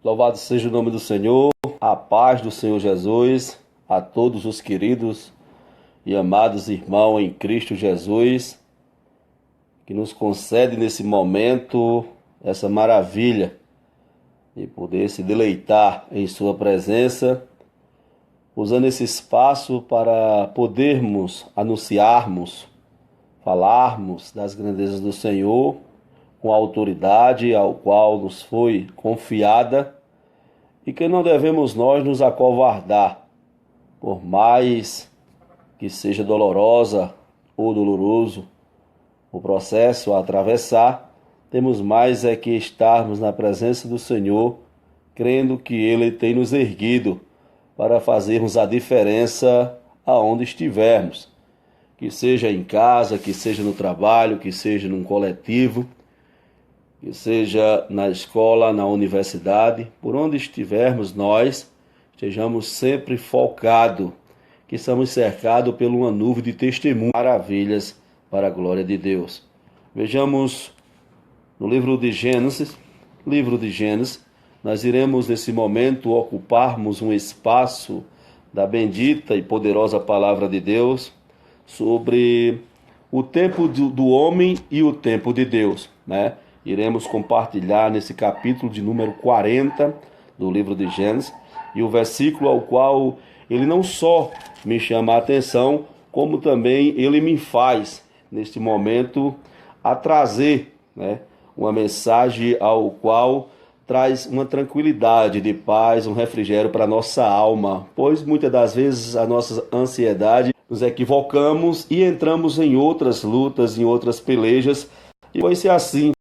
Louvado seja o nome do Senhor, a paz do Senhor Jesus, a todos os queridos e amados irmãos em Cristo Jesus, que nos concede nesse momento essa maravilha de poder se deleitar em Sua presença, usando esse espaço para podermos anunciarmos, falarmos das grandezas do Senhor com a autoridade ao qual nos foi confiada e que não devemos nós nos acovardar, por mais que seja dolorosa ou doloroso o processo a atravessar, temos mais é que estarmos na presença do Senhor, crendo que Ele tem nos erguido para fazermos a diferença aonde estivermos, que seja em casa, que seja no trabalho, que seja num coletivo, que seja na escola, na universidade, por onde estivermos nós, estejamos sempre focados, que estamos cercados por uma nuvem de testemunhos, maravilhas para a glória de Deus. Vejamos no livro de Gênesis, nós iremos nesse momento ocuparmos um espaço da bendita e poderosa palavra de Deus sobre o tempo do homem e o tempo de Deus, né? Iremos compartilhar nesse capítulo de número 40 do livro de Gênesis, e o versículo ao qual ele não só me chama a atenção, como também ele me faz, neste momento, a trazer, né, uma mensagem ao qual traz uma tranquilidade de paz, um refrigério para a nossa alma, pois muitas das vezes a nossa ansiedade, nos equivocamos e entramos em outras lutas, em outras pelejas, e foi ser assim.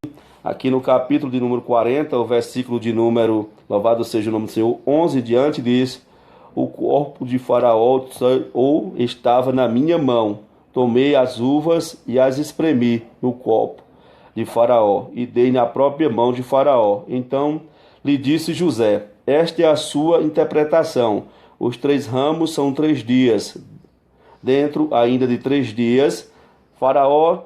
Aqui no capítulo de número 40, o versículo de número, louvado seja o nome do Senhor, 11 diante diz: o corpo de Faraó estava na minha mão, tomei as uvas e as espremi no copo de Faraó e dei na própria mão de Faraó. Então lhe disse José: esta é a sua interpretação, os 3 ramos são 3 dias, dentro ainda de 3 dias Faraó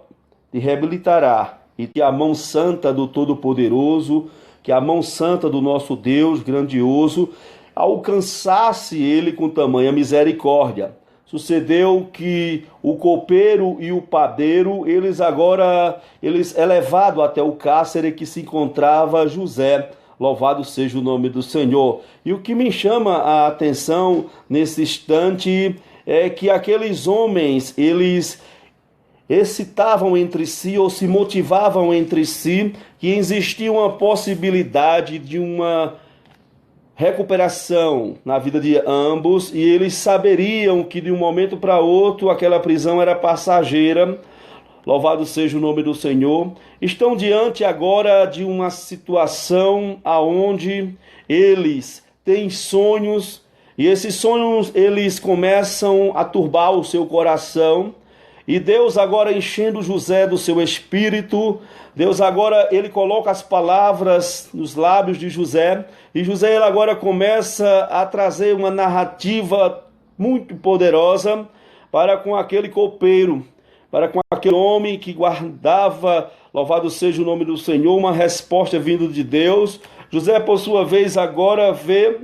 te reabilitará, e que a mão santa do Todo-Poderoso, que a mão santa do nosso Deus grandioso, alcançasse ele com tamanha misericórdia. Sucedeu que o copeiro e o padeiro, eles elevados até o cárcere que se encontrava José. Louvado seja o nome do Senhor. E o que me chama a atenção nesse instante é que aqueles homens, eles excitavam entre si ou se motivavam entre si que existia uma possibilidade de uma recuperação na vida de ambos, e eles saberiam que de um momento para outro aquela prisão era passageira. Louvado seja o nome do Senhor. Estão diante agora de uma situação aonde eles têm sonhos, e esses sonhos eles começam a turbar o seu coração. E Deus agora enchendo José do seu espírito, Deus agora ele coloca as palavras nos lábios de José, e José ele agora começa a trazer uma narrativa muito poderosa para com aquele copeiro, para com aquele homem que guardava, louvado seja o nome do Senhor, uma resposta vinda de Deus. José, por sua vez, agora vê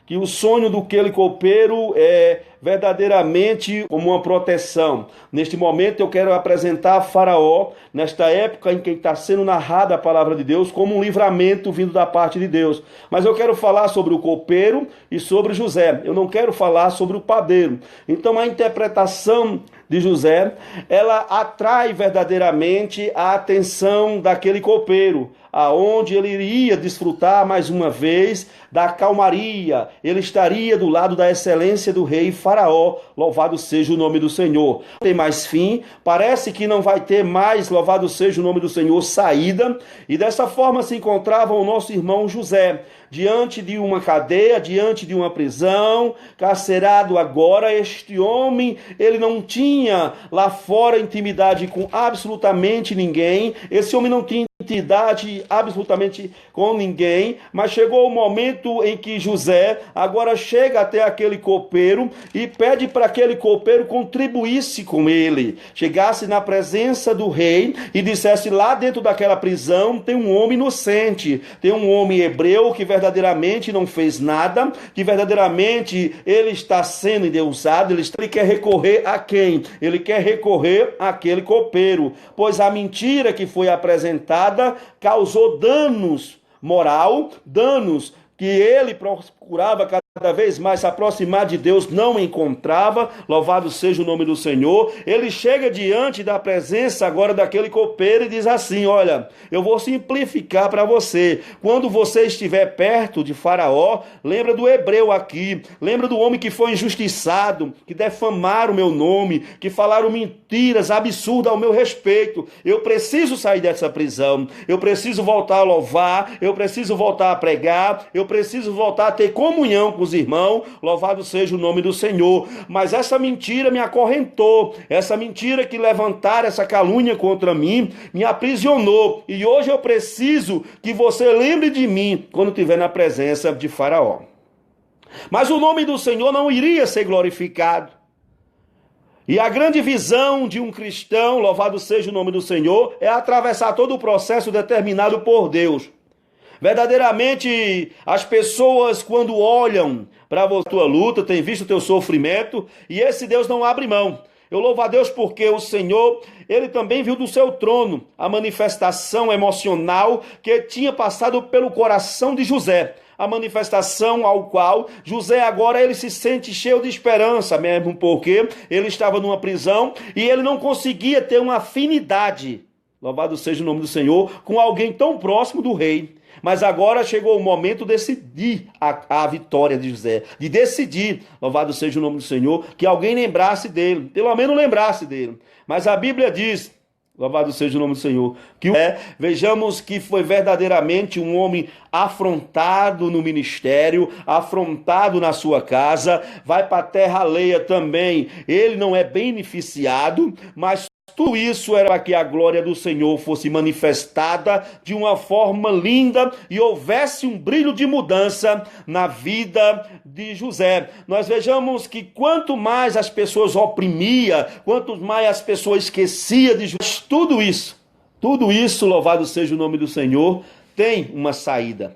que o sonho do aquele copeiro é verdadeiramente como uma proteção. Neste momento eu quero apresentar Faraó, nesta época em que está sendo narrada a palavra de Deus, como um livramento vindo da parte de Deus. Mas eu quero falar sobre o copeiro e sobre José. Eu não quero falar sobre o padeiro. Então a interpretação de José, ela atrai verdadeiramente a atenção daquele copeiro, aonde ele iria desfrutar mais uma vez da calmaria, ele estaria do lado da excelência do rei Faraó, louvado seja o nome do Senhor. Não tem mais fim, parece que não vai ter mais, louvado seja o nome do Senhor, saída, e dessa forma se encontrava o nosso irmão José, diante de uma cadeia, diante de uma prisão, carcerado agora. Este homem, ele não tinha lá fora intimidade com absolutamente ninguém, esse homem não tinha intimidade absolutamente com ninguém, mas chegou o momento em que José agora chega até aquele copeiro e pede para aquele copeiro contribuísse com ele, chegasse na presença do rei e dissesse: lá dentro daquela prisão tem um homem inocente, tem um homem hebreu que verdadeiramente não fez nada, que verdadeiramente ele está sendo endeusado. Ele quer recorrer a quem? Ele quer recorrer àquele copeiro, pois a mentira que foi apresentada causou danos moral, danos que ele procurava cada vez mais se aproximar de Deus, não encontrava. Louvado seja o nome do Senhor. Ele chega diante da presença agora daquele copeiro e diz assim: olha, eu vou simplificar para você. Quando você estiver perto de Faraó, lembra do hebreu aqui, lembra do homem que foi injustiçado, que defamaram o meu nome, que falaram mentiras absurdas ao meu respeito. Eu preciso sair dessa prisão, eu preciso voltar a louvar, eu preciso voltar a pregar, eu preciso voltar a ter comunhão com os irmãos. Louvado seja o nome do Senhor. Mas essa mentira me acorrentou, essa mentira que levantaram essa calúnia contra mim me aprisionou, e hoje eu preciso que você lembre de mim quando estiver na presença de Faraó. Mas o nome do Senhor não iria ser glorificado. E a grande visão de um cristão, louvado seja o nome do Senhor, é atravessar todo o processo determinado por Deus. Verdadeiramente, as pessoas, quando olham para a tua luta, têm visto o teu sofrimento, e esse Deus não abre mão. Eu louvo a Deus porque o Senhor, ele também viu do seu trono a manifestação emocional que tinha passado pelo coração de José. A manifestação ao qual José agora ele se sente cheio de esperança, mesmo porque ele estava numa prisão e ele não conseguia ter uma afinidade, louvado seja o nome do Senhor, com alguém tão próximo do rei. Mas agora chegou o momento de decidir a vitória de José, de decidir, louvado seja o nome do Senhor, que alguém lembrasse dele, pelo menos lembrasse dele. Mas a Bíblia diz, louvado seja o nome do Senhor, que vejamos que foi verdadeiramente um homem afrontado no ministério, afrontado na sua casa, vai para a terra alheia também, ele não é beneficiado, mas tudo isso era para que a glória do Senhor fosse manifestada de uma forma linda e houvesse um brilho de mudança na vida de José. Nós vejamos que quanto mais as pessoas oprimiam, quanto mais as pessoas esqueciam de José, tudo isso, louvado seja o nome do Senhor, tem uma saída.